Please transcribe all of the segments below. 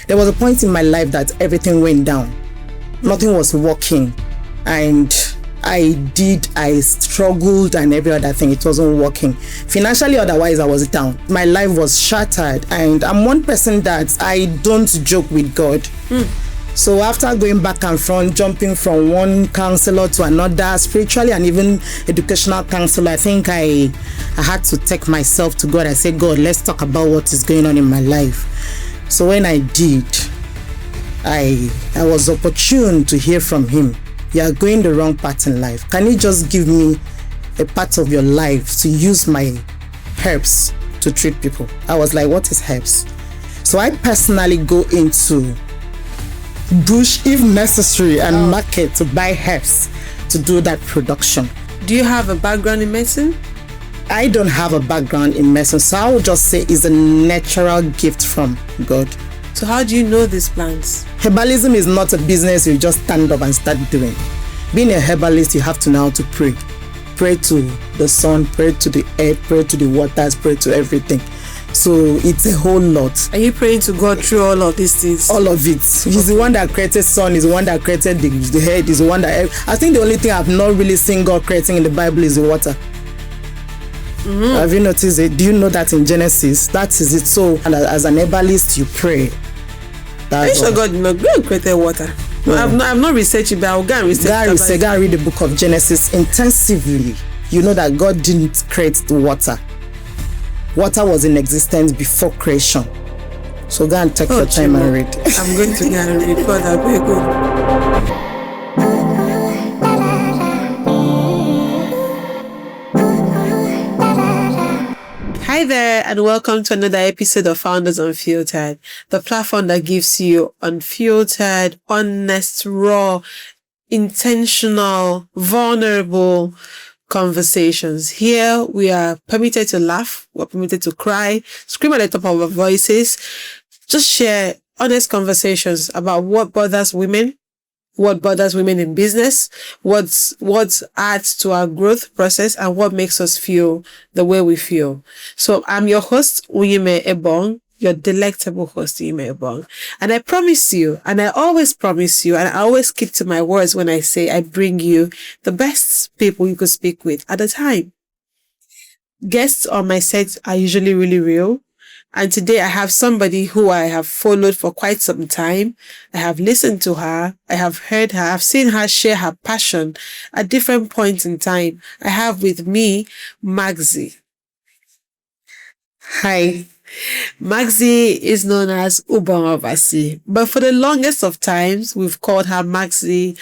there was a point in my life that everything went down. Nothing was working. And I struggled and every other thing. It wasn't working. Financially, otherwise, I was down. My life was shattered. And I'm one person that I don't joke with God. So after going back and front, jumping from one counselor to another, spiritually and even educational counselor, I think I had to take myself to God. I said, God, let's talk about what is going on in my life. So when I did, I was opportune to hear from him. You are going the wrong path in life. Can you just give me a part of your life to use my herbs to treat people? I was like, what is herbs? So I personally go into bush if necessary and market to buy herbs to do that production. Do you have a background in medicine? I don't have a background in medicine, so I would just say it's a natural gift from God. So how do you know these plants? Herbalism is not a business you just stand up and start doing. Being a herbalist, you have to know how to pray. Pray to the sun, pray to the earth, pray to the waters, pray to everything. So it's a whole lot. Are you praying to God through all of these things? All of it. He's the one that created sun, he's the one that created the head, he's the one that... I think the only thing I've not really seen God creating in the Bible is the water. Have you noticed it? Do you know that in Genesis? That is it. So, and as an herbalist, you pray. Are you sure God did not go create water? No, I've not researched it, but I'll go and research it. Go and read the book of Genesis intensively. You know that God didn't create the water. Water was in existence before creation. So go and take your time and read. I'm going to go and read further. Very good. Hi there, and welcome to another episode of FoundHers Unfiltered, the platform that gives you unfiltered, honest, raw, intentional, vulnerable conversations. Here we are permitted to laugh, we're permitted to cry, scream at the top of our voices, just share honest conversations about what bothers women in business, what adds to our growth process, and what makes us feel the way we feel. So I'm your host, Uyime Ebong, your delectable host, Uyime Ebong. And I promise you, and I always promise you, and I always keep to my words when I say I bring you the best people you could speak with at a time. Guests on my set are usually really real. And today I have somebody who I have followed for quite some time. I have listened to her. I have heard her. I've seen her share her passion at different points in time. I have with me Maxi. Hi. Maxi is known as Ubonwabasi, but for the longest of times, we've called her Maxi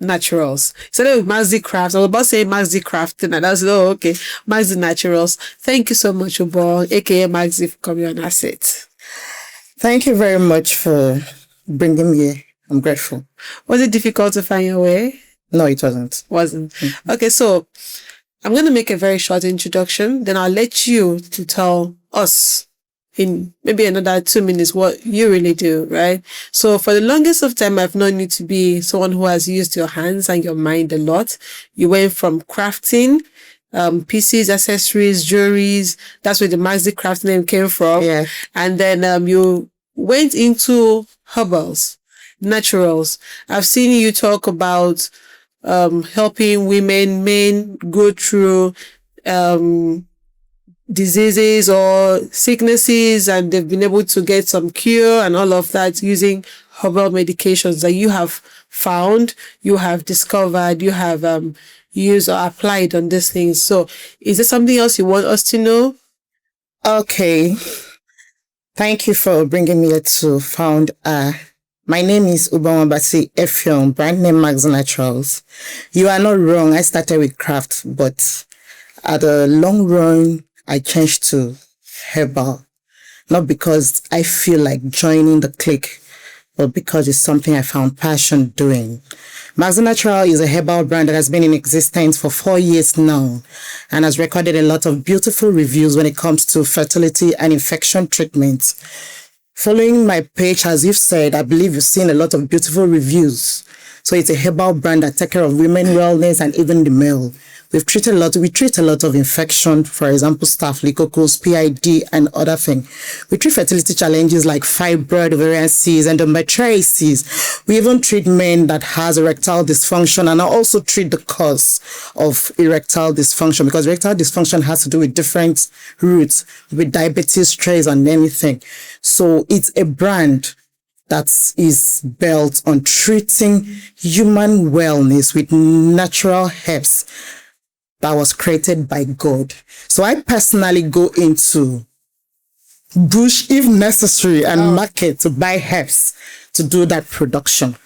Naturals. So with Maxi Crafts, I was about saying Maxi Crafting, and I was okay, Maxi Naturals. Thank you so much, Ubon, aka Maxi, for coming on our set. Thank you very much for bringing me here. I'm grateful. Was it difficult to find your way? No, it wasn't. Mm-hmm. Okay, so I'm going to make a very short introduction, then I'll let you to tell us in maybe another 2 minutes what you really do, right? So for the longest of time, I've known you to be someone who has used your hands and your mind a lot. You went from crafting, pieces, accessories, jewelries. That's where the Maxi Craft name came from. Yeah. And then you went into herbals, naturals. I've seen you talk about helping men go through diseases or sicknesses, and they've been able to get some cure and all of that using herbal medications that you have found, you have discovered, you have used or applied on these things. So is there something else you want us to know? Okay. Thank you for bringing me here to found. My name is Ubonwabasi Effiong, brand name Maxi Naturals. You are not wrong. I started with craft, but at the long run, I changed to herbal. Not because I feel like joining the clique, but because it's something I found passion doing. Maxi Natural is a herbal brand that has been in existence for 4 years now and has recorded a lot of beautiful reviews when it comes to fertility and infection treatments. Following my page, as you've said, I believe you've seen a lot of beautiful reviews. So it's a herbal brand that takes care of women's wellness and even the male. We treat a lot of infection, for example, staphylococcus, PID, and other things. We treat fertility challenges like fibroid, ovarian cysts, endometriosis. We even treat men that has erectile dysfunction, and I also treat the cause of erectile dysfunction, because erectile dysfunction has to do with different roots, with diabetes, stress, and anything. So it's a brand that is built on treating human wellness with natural herbs that was created by God. So I personally go into bush if necessary and market to buy herbs to do that production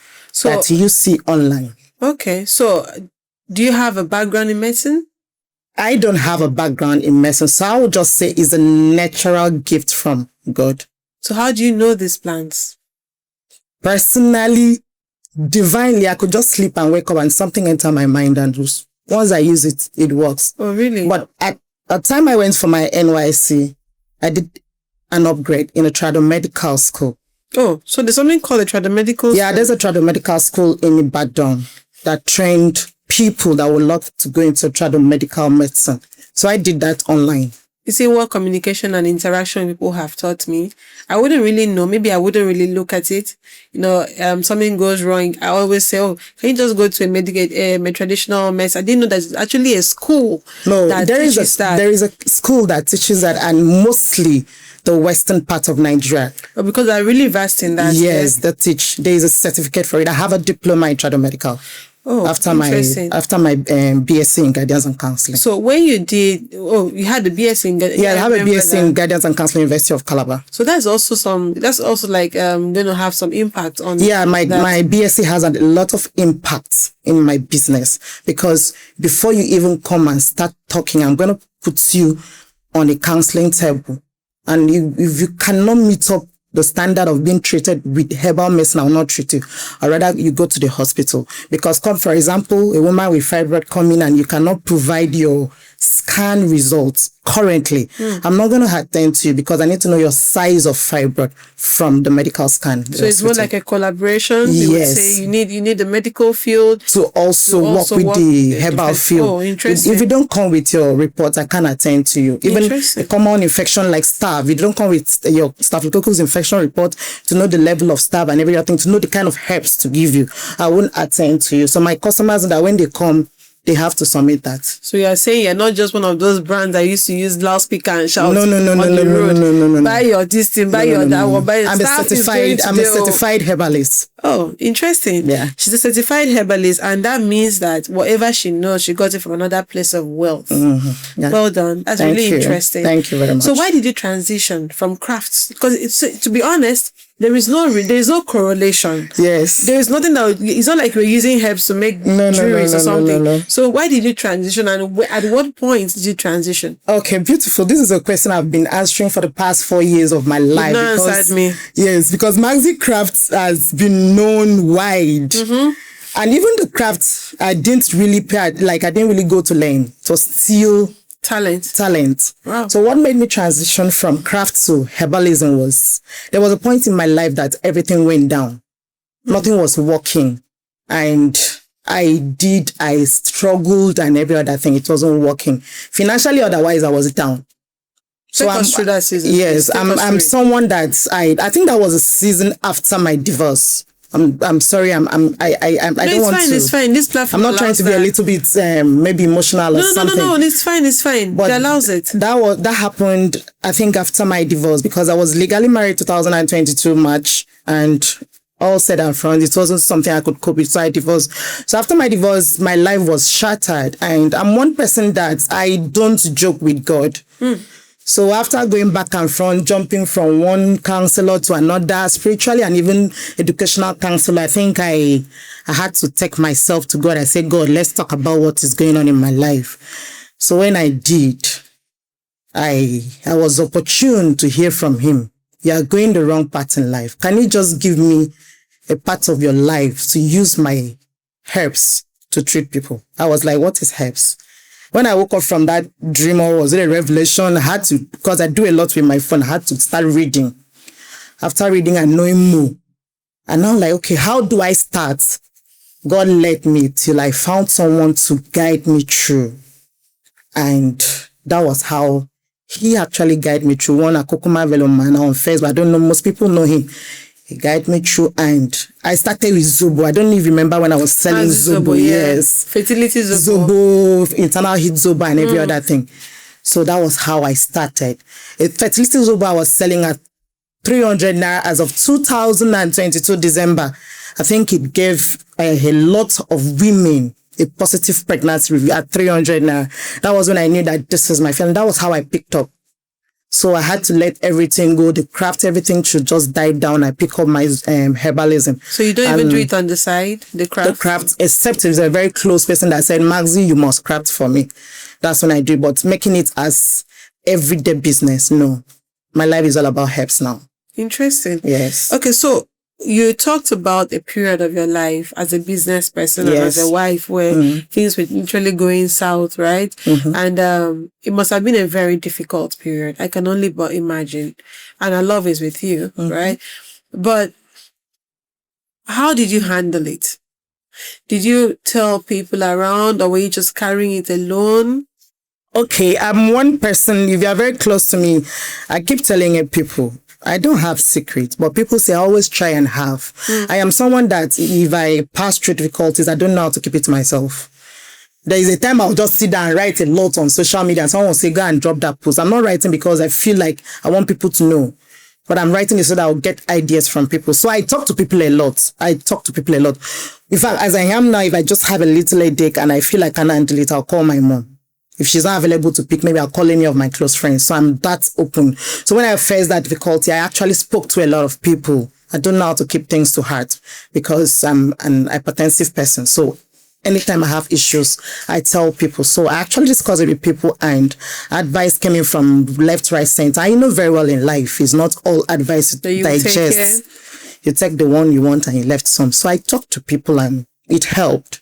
that you see online. Okay, so do you have a background in medicine? I don't have a background in medicine, so I would just say it's a natural gift from God. So how do you know these plants? Personally, divinely, I could just sleep and wake up and something enter my mind, and just, once I use it, it works. Oh, really? But at the time I went for my NYC, I did an upgrade in a tradomedical school. Oh, so there's something called a tradomedical school? Yeah, there's a tradomedical school in Ibadan that trained people that would love to go into tradomedical medicine. So I did that online. You see, what communication and interaction people have taught me, I wouldn't really know. Maybe I wouldn't really look at it. Something goes wrong. I always say, oh, can you just go to a traditional medicine? I didn't know that it's actually a school. No, there is a school that teaches that, and mostly the western part of Nigeria. Oh, because I'm really vast in that. Yes, there is a certificate for it. I have a diploma in tradomedical. Oh, after my BSc in guidance and counseling. So when you did, you had the BSc in guidance. Yeah, I have a BSc in guidance and counseling, University of Calabar. So that's also like going to have some impact on. Yeah, my BSc has a lot of impact in my business, because before you even come and start talking, I'm going to put you on a counseling table, and if you cannot meet up the standard of being treated with herbal medicine, I will not treat you. Or rather, you go to the hospital. Because, for example, a woman with fibroid come in and you cannot provide your scan results currently. I'm not going to attend to you, because I need to know your size of fibroid from the medical scan. So it's more like a collaboration. Yes. They would say you need the medical field to also work with the herbal field. Oh, interesting. If you don't come with your reports, I can't attend to you. Even a common infection like staph, if you don't come with your staphylococcus infection report to know the level of staph and everything, to know the kind of herbs to give you, I won't attend to you. So my customers, that when they come, they have to submit that. So you are saying you're not just one of those brands that used to use loudspeaker and shout no. Buy your this thing, buy your that one, buy your stuff. I'm a certified herbalist. Oh, interesting. Yeah. She's a certified herbalist, and that means that whatever she knows, she got it from another place of wealth. Mm-hmm. Yeah. Well done. That's really interesting. Thank you very much. So why did you transition from crafts? Because to be honest, there is no correlation. Yes. There is nothing it's not like we're using herbs to make jewelry or something. No. So why did you transition, and at what point did you transition? Okay, beautiful. This is a question I've been answering for the past 4 years of my life. You've not answered me. Yes, because Maxi Crafts has been known wide. Mm-hmm. And even the crafts, I didn't really go to learn. It was still talent. Wow. So what made me transition from craft to herbalism was, there was a point in my life that everything went down. Nothing was working. And I struggled and every other thing. It wasn't working. Financially, otherwise, I was down. So I'm through that season. Yes, I'm someone that I think that was a season after my divorce. I'm sorry. I don't want to. It's fine. This platform. I'm not trying to be a little bit maybe emotional or something. No. It's fine. But it allows it. That happened, I think, after my divorce, because I was legally married 2022 March, and all said and front, it wasn't something I could cope with, so I divorced. So after my divorce, my life was shattered, and I'm one person that I don't joke with God. So after going back and front, jumping from one counselor to another, spiritually and even educational counselor, I think I had to take myself to God. I said, God, let's talk about what is going on in my life. So when I did, I was opportune to hear from him. You are going the wrong path in life. Can you just give me a part of your life to use my herbs to treat people? I was like, what is herbs? When I woke up from that dream, or was it a revelation? I had to, because I do a lot with my phone, I had to start reading. After reading and knowing more, and I'm like, okay, how do I start? God led me till I found someone to guide me through. And that was how he actually guided me through one Akokuma Velo man on Facebook. I don't know, most people know him. He guided me through, and I started with Zobo. I don't even remember when I was selling Zobo. Yes. Fertility Zobo. Zobo, internal heat Zobo, and every other thing. So that was how I started. Fertility Zobo I was selling at 300 naira as of 2022 December. I think it gave a lot of women a positive pregnancy review at 300 naira. That was when I knew that this is my family. That was how I picked up. So I had to let everything go. The craft, everything should just die down. I pick up my herbalism. So you don't even do it on the side, the craft? The craft, except if it's a very close person that said, Maxi, you must craft for me. That's when I do. But making it as everyday business, no. My life is all about herbs now. Interesting. Yes. Okay, so you talked about a period of your life as a business person and as a wife where things were literally going south, right? And it must have been a very difficult period. I can only but imagine. And our love is with you, right? But how did you handle it? Did you tell people around, or were you just carrying it alone? Okay, I'm one person. If you're very close to me, I keep telling people, I don't have secrets, but people say I always try and have. I am someone that if I pass through difficulties, I don't know how to keep it to myself. There is a time I'll just sit down and write a lot on social media, and someone will say, go and drop that post. I'm not writing because I feel like I want people to know, but I'm writing it so that I'll get ideas from people. So I talk to people a lot. In fact, as I am now, if I just have a little headache and I feel I can't handle it, I'll call my mom. If she's not available to pick, maybe I'll call any of my close friends. So I'm that open. So when I faced that difficulty, I actually spoke to a lot of people. I don't know how to keep things to heart because I'm an hypertensive person. So anytime I have issues, I tell people. So I actually discussed it with people, and advice came in from left, right, center. I know very well in life, it's not all advice to digest. You take the one you want and you left some. So I talked to people and it helped.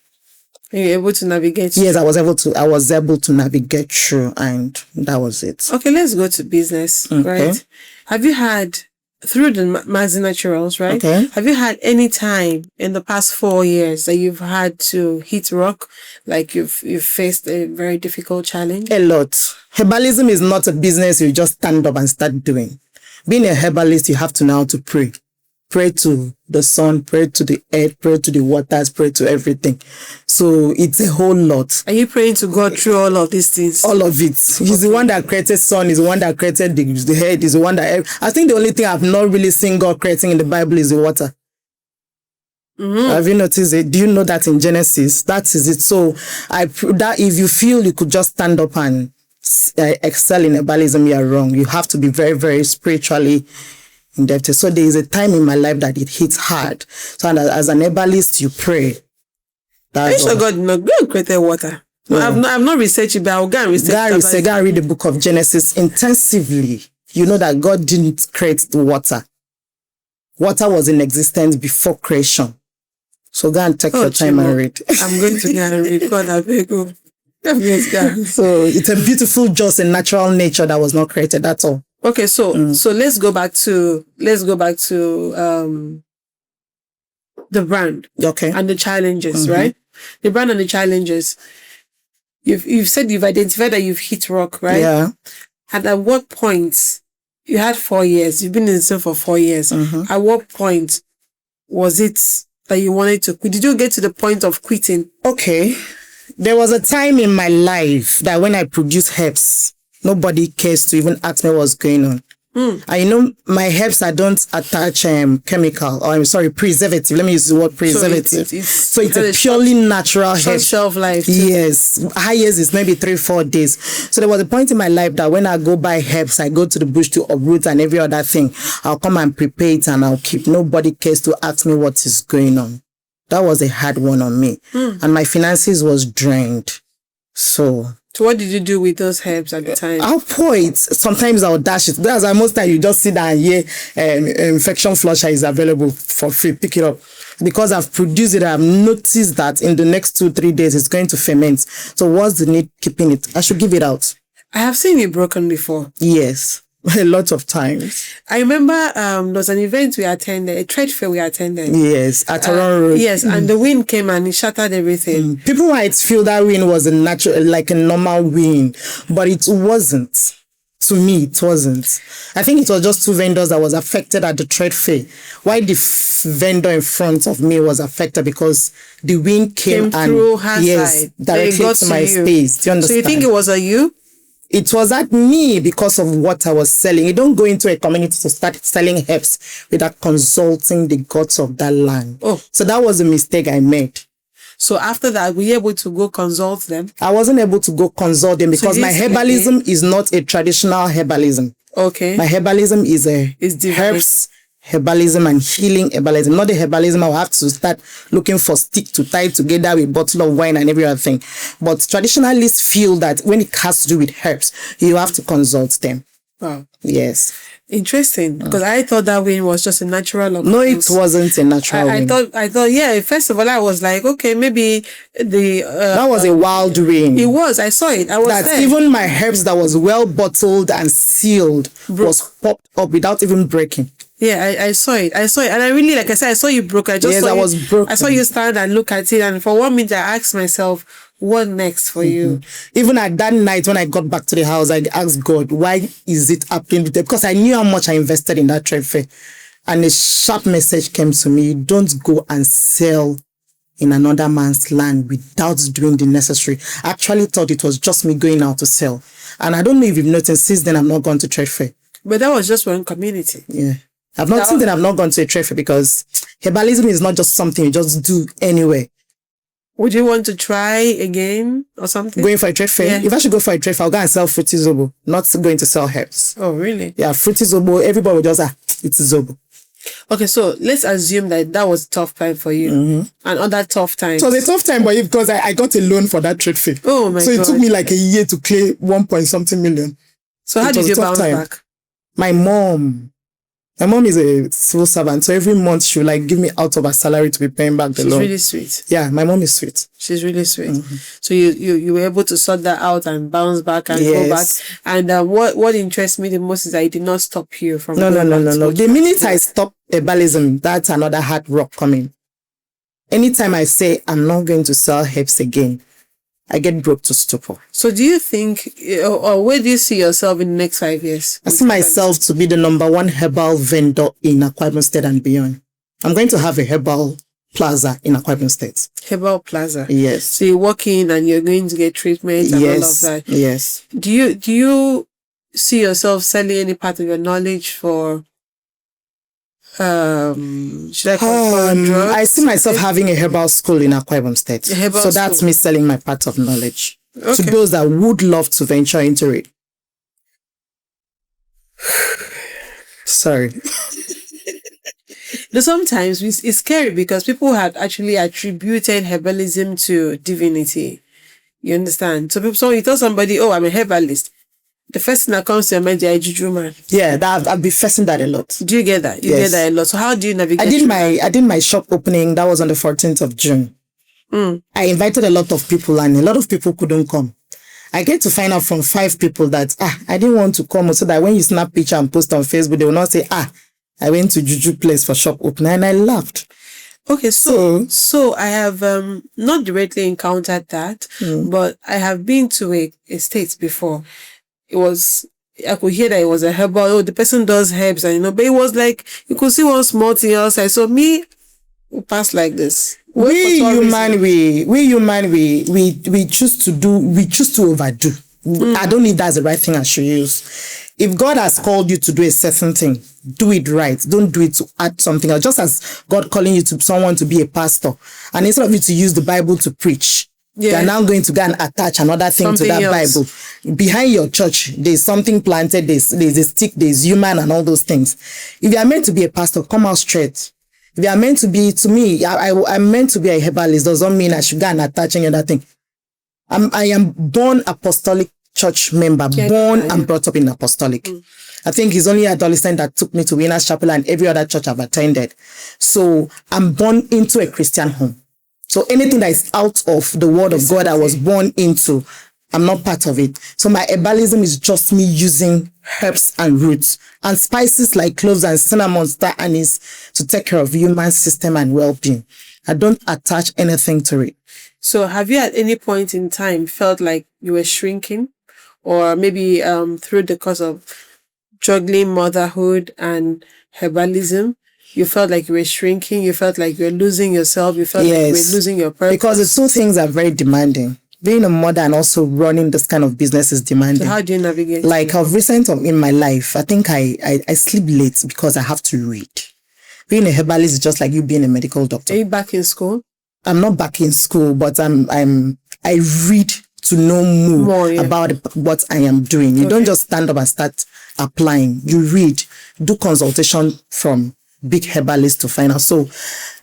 Are you able to navigate? Yes, I was able to navigate through, and that was it. Okay, let's go to business, right? Have you had, through the Maxi Naturals, right? Okay. Have you had any time in the past 4 years that you've had to hit rock, like you've faced a very difficult challenge? A lot. Herbalism is not a business you just stand up and start doing. Being a herbalist, you have to know how to pray. Pray to the sun, pray to the earth, pray to the waters, pray to everything. So it's a whole lot. Are you praying to God through all of these things? All of it. He's the one that created sun, he's the one that created the head, he's the one that... I think the only thing I've not really seen God creating in the Bible is the water. Have you noticed it? Do you know that in Genesis? That is it. So that if you feel you could just stand up and excel in herbalism, you are wrong. You have to be very, very spiritually in depth. So there is a time in my life that it hits hard. So as an herbalist, you pray. Are you sure God did not create water? No. I've not researched it, but I'll go and research it. Go and read the book of Genesis intensively. You know that God didn't create the water. Water was in existence before creation. So go and take your time and read. I'm going to go and read. God, I beg you. So it's a beautiful, just a natural nature that was not created. That's all. Okay, so let's go back to the brand, and the challenges, right? The brand and the challenges. You've said you've identified that you've hit rock, right? Yeah. And at what point, you had 4 years, you've been in the sale for 4 years. At what point was it that you wanted to quit? Did you get to the point of quitting? Okay. There was a time in my life that when I produced herbs, nobody cares to even ask me what's going on. And my herbs, I don't attach chemical, or preservative. Let me use the word preservative. So it's a purely natural herb. Shelf life. Yes. Highest is maybe 3-4 days. So there was a point in my life that when I go buy herbs, I go to the bush to uproot and every other thing. I'll come and prepare it and I'll keep. Nobody cares to ask me what is going on. That was a hard one on me. And my finances was drained. So what did you do with those herbs at the time? I'll pour it. Sometimes I'll dash it. That's why most time you just sit down and hear infection flusher is available for free. Pick it up. Because I've produced it, I've noticed that in the next 2-3 days it's going to ferment. So what's the need keeping it? I should give it out. I have seen it broken before. Yes. A lot of times. I remember there was an event we attended, a trade fair we attended. Yes, at Aron Road. Yes, and the wind came and it shattered everything. People might feel that wind was a natural, like a normal wind, but it wasn't. To me, it wasn't. I think it was just 2 vendors that was affected at the trade fair. Why the vendor in front of me was affected because the wind came through her side. Directly to my space. Do you understand? So you think it was you? It was at me because of what I was selling. You don't go into a community to start selling herbs without consulting the gods of that land. Oh. So that was a mistake I made. So after that, were you able to go consult them? I wasn't able to go consult them because my herbalism is not a traditional herbalism. Okay. My herbalism is herbs, herbalism and healing herbalism. Not the herbalism I'll have to start looking for stick to tie together with bottle of wine and every other thing. But traditionalists feel that when it has to do with herbs, you have to consult them. Wow. Yes. Interesting, because I thought that wind was just a natural occurrence. No, it wasn't a natural wind. I thought, yeah, first of all, I was like, okay, maybe that was a wild rain. It was, I saw it. I was there. Even my herbs that was well bottled and sealed was popped up without even breaking. Yeah, I saw it. And I really, like I said, I saw you broke. I was broken. I saw you stand and look at it. And for 1 minute, I asked myself, what next for you? Even at that night when I got back to the house, I asked God, why is it happening with them? Because I knew how much I invested in that trade fair. And a sharp message came to me, don't go and sell in another man's land without doing the necessary. I actually thought it was just me going out to sell. And I don't know if you've noticed, since then I've not gone to trade fair. But that was just one community. Yeah. I've not gone to a trade fair because herbalism is not just something you just do anywhere. Would you want to try again or something? Going for a trade fair? Yeah. If I should go for a trade fair, I'll go and sell fruity zobo, not going to sell herbs. Oh, really? Yeah, fruity zobo, everybody will just it's zobo. Okay, so let's assume that was a tough time for you. And other tough times. So the tough time for you because I got a loan for that trade fair. Oh my God. So it took me like a year to clear 1 million. So how did you bounce back? My mom is a civil servant, so every month she will like give me out of her salary to be paying back the loan. She's really sweet. Yeah, my mom is sweet. She's really sweet. So you were able to sort that out and bounce back and go back. And what interests me the most is that it did not stop you from No. The minute I stop herbalism, that's another hard rock coming. Anytime I say I'm not going to sell herbs again, I get broke to stupor. So do you think, or where do you see yourself in the next 5 years? I see myself to be the #1 herbal vendor in Akwa Ibom State and beyond. I'm going to have a herbal plaza in Akwa Ibom State. Herbal plaza? Yes. So you walk in and you're going to get treatment and all of that? Yes. Do you see yourself selling any part of your knowledge for... should I call it drugs? I see myself having a herbal school in Akwa Ibom State. So that's me selling my part of knowledge to those that would love to venture into it. Sorry. Sometimes it's scary because people had actually attributed herbalism to divinity. You understand? So when you tell somebody, oh, I'm a herbalist, the first thing that comes to your mind is juju man. Yeah, I've been facing that a lot. Do you get that? You get that a lot. So how do you navigate? I did my shop opening. That was on the 14th of June. I invited a lot of people and a lot of people couldn't come. I get to find out from 5 people that I didn't want to come, so that when you snap picture and post on Facebook, they will not say I went to juju place for shop opening, and I laughed. Okay, so I have not directly encountered that, but I have been to a state before. I could hear that it was a herbal. Oh, the person does herbs, and but it was like you could see one small thing outside. So we pass like this. We human, we choose to overdo. I don't think that's the right thing I should use. If God has called you to do a certain thing, do it right. Don't do it to add something else. Just as God calling you to someone to be a pastor, and instead of you to use the Bible to preach, you are now going to go and attach another thing to that Bible. Behind your church, there's something planted, there's a stick, there's human and all those things. If you are meant to be a pastor, come out straight. If you are meant to be, to me, I'm meant to be a herbalist, doesn't mean I should go and attach any other thing. I am born apostolic church member, born and brought up in apostolic. I think it's only adolescent that took me to Winners Chapel and every other church I've attended. So I'm born into a Christian home. So anything that is out of the word of God I was born into, I'm not part of it. So my herbalism is just me using herbs and roots and spices like cloves and cinnamon, star anise to take care of human system and well-being. I don't attach anything to it. So have you at any point in time felt like you were shrinking, or maybe through the course of juggling motherhood and herbalism, you felt like you were shrinking, you felt like you were losing yourself, you felt like you were losing your purpose? Because the two things are very demanding. Being a mother and also running this kind of business is demanding. So how do you navigate? Like of recent in my life, I think I sleep late because I have to read. Being a herbalist is just like you being a medical doctor. Are you back in school? I'm not back in school, but I read to know more about what I am doing. You don't just stand up and start applying. You read, do consultation from big herbalists to find out. So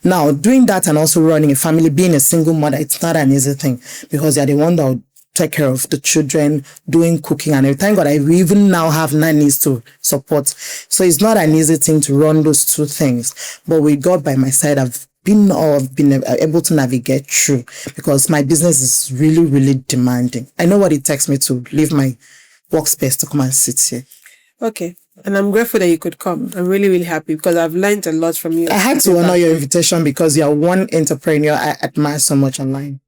now doing that and also running a family, being a single mother, it's not an easy thing because you're the one that will take care of the children, doing cooking and everything. Thank God I even now have nannies to support. So it's not an easy thing to run those two things. But with God by my side, I've been able to navigate through because my business is really, really demanding. I know what it takes me to leave my workspace to come and sit here. Okay. And I'm grateful that you could come. I'm really, really happy because I've learned a lot from you. I had to honor your invitation because you're one entrepreneur I admire so much online.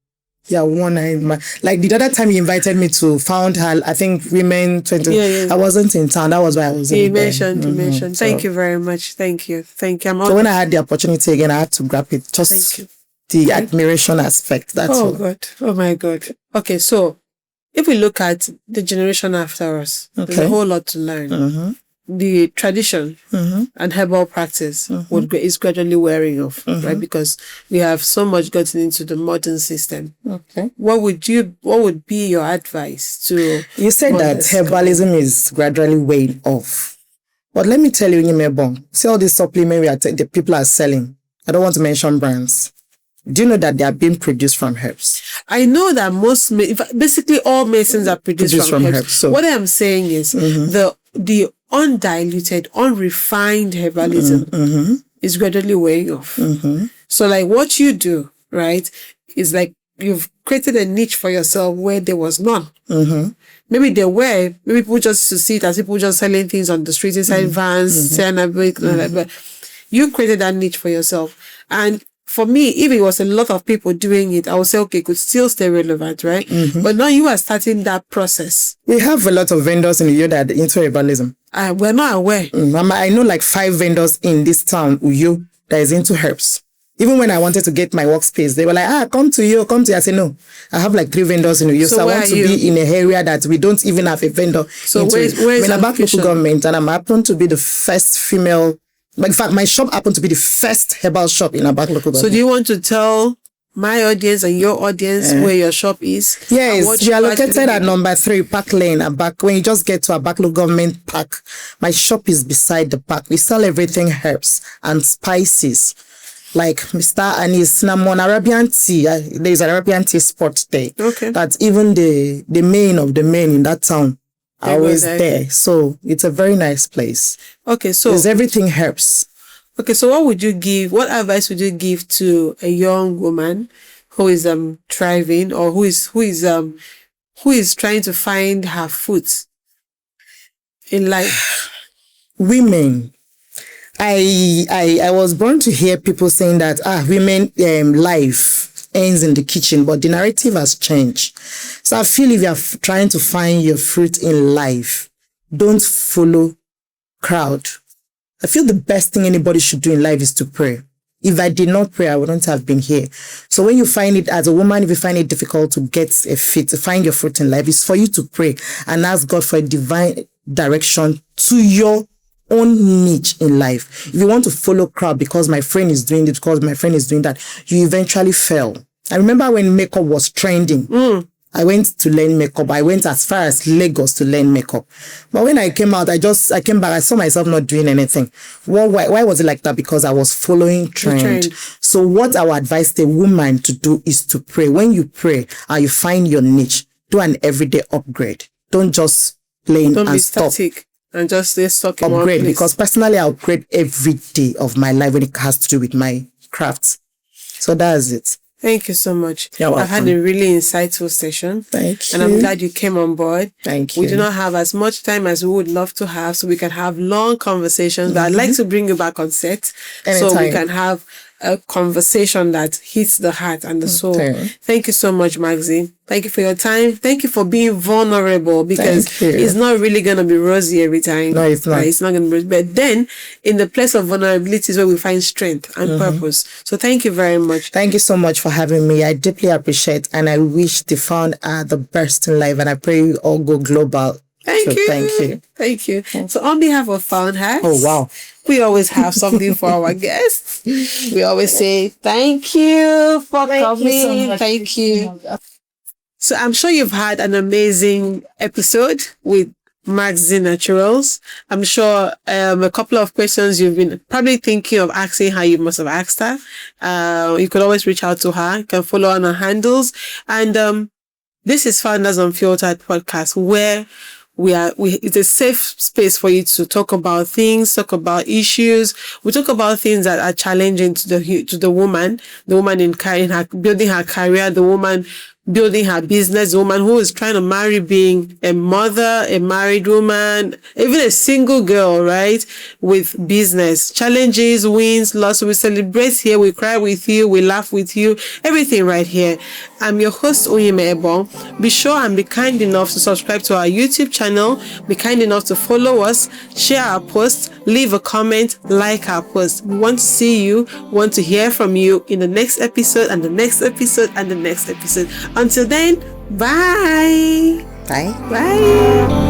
Yeah, one I admire. Like the other time you invited me to FoundHers, I think Women 20. I wasn't in town. That was why I was You mentioned. Thank you very much. Thank you. So when I had the opportunity again, I had to grab it. Just the admiration aspect. That's all. God. Oh my God. Okay, so if we look at the generation after us, there's a whole lot to learn. The tradition and herbal practice is gradually wearing off, right? Because we have so much gotten into the modern system. Okay. What would be your advice to... You said that herbalism is gradually wearing off. But let me tell you, Nimebong, see all these supplements the people are selling. I don't want to mention brands. Do you know that they are being produced from herbs? I know that basically all medicines are produced from herbs. So what I'm saying is the undiluted, unrefined herbalism is gradually wearing off. So like what you do, right, is like you've created a niche for yourself where there was none. Maybe there were, maybe people just to see it as people just selling things on the street, inside vans, selling a bit, but you created that niche for yourself. And for me, if it was a lot of people doing it, I would say, okay, could still stay relevant, right? But now you are starting that process. We have a lot of vendors in Uyo that are into herbalism. We're not aware. I know like 5 vendors in this town, Uyo, that is into herbs. Even when I wanted to get my workspace, they were like, come to you. I said, no, I have like 3 vendors in Uyo. So I want to be in an area that we don't even have a vendor. So where's Abak local government, and I'm happen to be the first female. In fact, my shop happened to be the first herbal shop in Abak local government. So do you want to tell my audience and your audience where your shop is? Yes, we are located at number 3 Park Lane, Abak. When you just get to Abak local government park, my shop is beside the park. We sell everything herbs and spices. Like Mr. Anise, cinnamon, Arabian tea. There's an Arabian tea spot there. Okay. That's even the main of the main in that town. Always there. So it's a very nice place. Okay, so there's everything herbs. Okay, so what advice would you give to a young woman who is thriving or who is trying to find her foot in life? Women. I was born to hear people saying that women life ends in the kitchen, but the narrative has changed. So I feel if you're trying to find your fruit in life, don't follow crowd. I feel the best thing anybody should do in life is to pray. If I did not pray, I wouldn't have been here. So when you find it as a woman, if you find it difficult to get a fit, to find your fruit in life, it's for you to pray and ask God for a divine direction to your own niche in life. If you want to follow crowd because my friend is doing this, because my friend is doing that, you eventually fail. I remember when makeup was trending. I went to learn makeup. I went as far as Lagos to learn makeup. But when I came out, I came back. I saw myself not doing anything. Why was it like that? Because I was following trend. So what I would advise the woman to do is to pray. When you pray and you find your niche, do an everyday upgrade. Don't just play and be stop. Static. And just stay stuck in upgrade, one place. because personally I upgrade every day of my life when it has to do with my crafts. So that's it. Thank you so much. You're welcome. I've had a really insightful session. Thank you. And I'm glad you came on board. Thank you. We do not have as much time as we would love to have, so we can have long conversations. But I'd like to bring you back on set so we can have a conversation that hits the heart and the soul. Thank you so much, Maxine. Thank you for your time. Thank you for being vulnerable, because it's not really going to be rosy every time. No, it's not. Right? It's not going to be rosy. But then, in the place of vulnerability is where we find strength and purpose. So thank you very much. Thank you so much for having me. I deeply appreciate, and I wish the Found are the best in life, and I pray you all go global. Thank you. Thank you. Thank you. So on behalf of FoundHers, oh wow, we always have something for our guests. We always say thank you for coming. Thank you. So I'm sure you've had an amazing episode with Maxine Naturals. I'm sure a couple of questions you've been probably thinking of asking her, you must have asked her. You could always reach out to her. You can follow on her handles. And this is FoundHers Unfiltered podcast, where it's a safe space for you to talk about things, talk about issues. We talk about things that are challenging to the woman in building her career, the woman building her business, the woman who is trying to marry, being a mother, a married woman, even a single girl, right? With business, challenges, wins, losses. We celebrate here, we cry with you, we laugh with you, everything right here. I'm your host, Onyeme Ebon. Be sure and be kind enough to subscribe to our YouTube channel. Be kind enough to follow us, share our posts, leave a comment, like our post. We want to see you, want to hear from you in the next episode and the next episode and the next episode. Until then, bye. Bye. Bye.